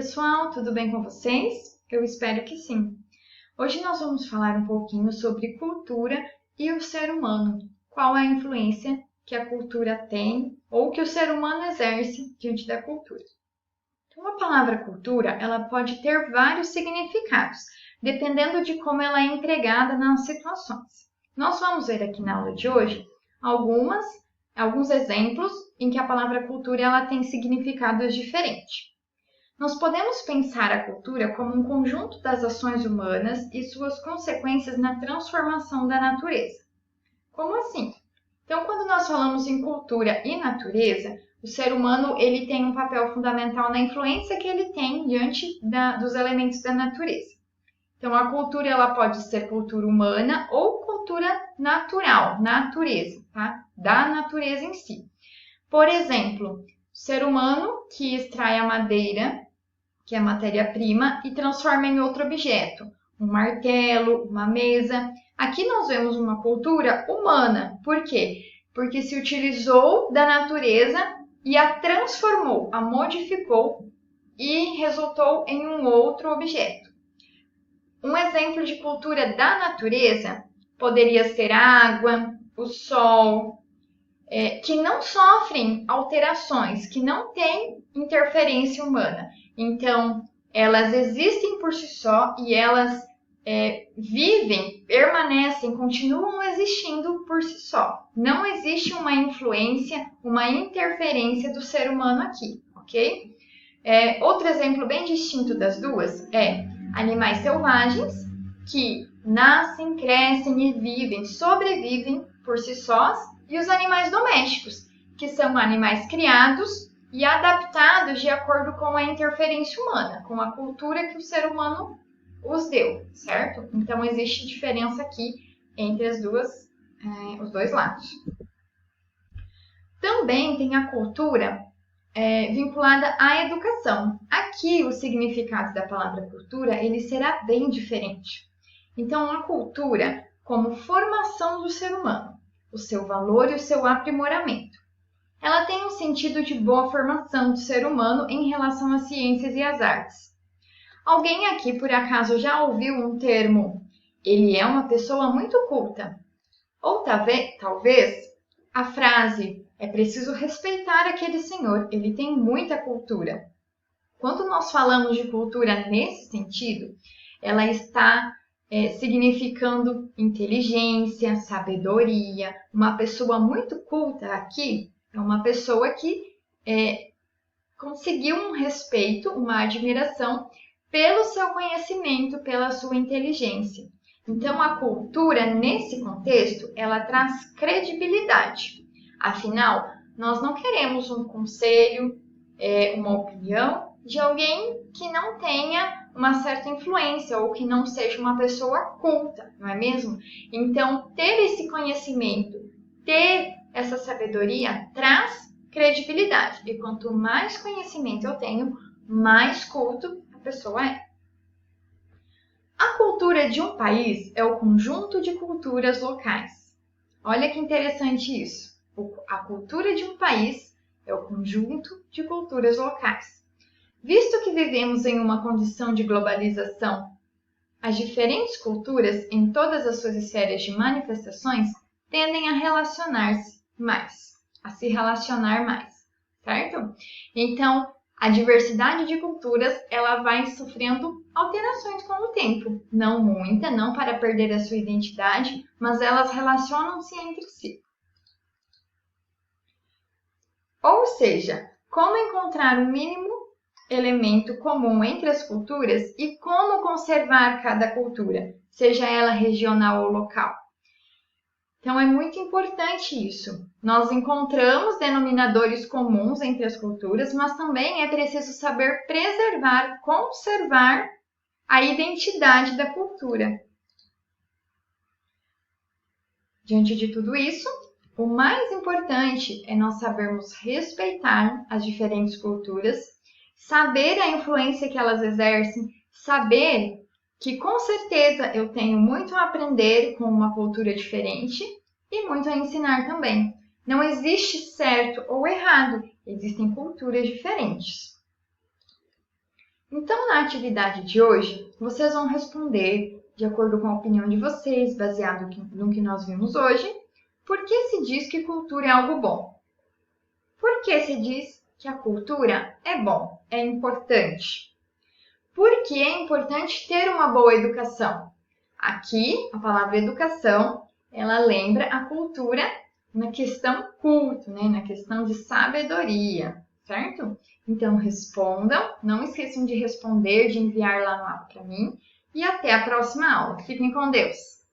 pessoal, tudo bem com vocês? Eu espero que sim. Hoje nós vamos falar um pouquinho sobre cultura e o ser humano. Qual é a influência que a cultura tem ou que o ser humano exerce diante da cultura. Então, a palavra cultura, ela pode ter vários significados, dependendo de como ela é empregada nas situações. Nós vamos ver aqui na aula de hoje alguns exemplos em que a palavra cultura ela tem significados diferentes. Nós podemos pensar a cultura como um conjunto das ações humanas e suas consequências na transformação da natureza. Como assim? Então, quando nós falamos em cultura e natureza, o ser humano ele tem um papel fundamental na influência que ele tem diante dos elementos da natureza. Então, a cultura ela pode ser cultura humana ou cultura natural, natureza, tá? Da natureza em si. Por exemplo, o ser humano que extrai a madeira, que é a matéria-prima, e transforma em outro objeto, um martelo, uma mesa. Aqui nós vemos uma cultura humana. Por quê? Porque se utilizou da natureza e a transformou, a modificou e resultou em um outro objeto. Um exemplo de cultura da natureza poderia ser a água, o sol, que não sofrem alterações, que não têm interferência humana. Então, elas existem por si só e elas vivem, permanecem, continuam existindo por si só. Não existe uma influência, uma interferência do ser humano aqui, ok? Outro exemplo bem distinto das duas é animais selvagens que nascem, crescem e vivem, sobrevivem por si sós, e os animais domésticos, que são animais criados e adaptados de acordo com a interferência humana, com a cultura que o ser humano os deu, certo? Então, existe diferença aqui entre os dois lados. Também tem a cultura vinculada à educação. Aqui, o significado da palavra cultura ele será bem diferente. Então, a cultura como formação do ser humano, o seu valor e o seu aprimoramento. Ela tem um sentido de boa formação do ser humano em relação às ciências e às artes. Alguém aqui, por acaso, já ouviu um termo, ele é uma pessoa muito culta? Ou talvez a frase, é preciso respeitar aquele senhor, ele tem muita cultura. Quando nós falamos de cultura nesse sentido, ela está significando inteligência, sabedoria. Uma pessoa muito culta aqui é uma pessoa que conseguiu um respeito, uma admiração pelo seu conhecimento, pela sua inteligência. Então, a cultura, nesse contexto, ela traz credibilidade. Afinal, nós não queremos um conselho, uma opinião de alguém que não tenha uma certa influência ou que não seja uma pessoa culta, não é mesmo? Então, ter esse conhecimento, ter essa sabedoria, traz credibilidade. E quanto mais conhecimento eu tenho, mais culto a pessoa é. A cultura de um país é o conjunto de culturas locais. Olha que interessante isso. A cultura de um país é o conjunto de culturas locais. Visto que vivemos em uma condição de globalização, as diferentes culturas, em todas as suas esferas de manifestações, tendem a se relacionar mais, certo? Então, a diversidade de culturas, ela vai sofrendo alterações com o tempo. Não muita, não para perder a sua identidade, mas elas relacionam-se entre si. Ou seja, como encontrar o mínimo elemento comum entre as culturas e como conservar cada cultura, seja ela regional ou local. Então, é muito importante isso. Nós encontramos denominadores comuns entre as culturas, mas também é preciso saber preservar, conservar a identidade da cultura. Diante de tudo isso, o mais importante é nós sabermos respeitar as diferentes culturas, saber a influência que elas exercem, saber que com certeza eu tenho muito a aprender com uma cultura diferente e muito a ensinar também. Não existe certo ou errado, existem culturas diferentes. Então, na atividade de hoje, vocês vão responder de acordo com a opinião de vocês, baseado no que nós vimos hoje. Por que se diz que cultura é algo bom? Por que se diz que a cultura é bom, é importante? Por que é importante ter uma boa educação? Aqui, a palavra educação, ela lembra a cultura na questão culto, né? Na questão de sabedoria, certo? Então, respondam. Não esqueçam de responder, de enviar lá no app para mim. E até a próxima aula. Fiquem com Deus!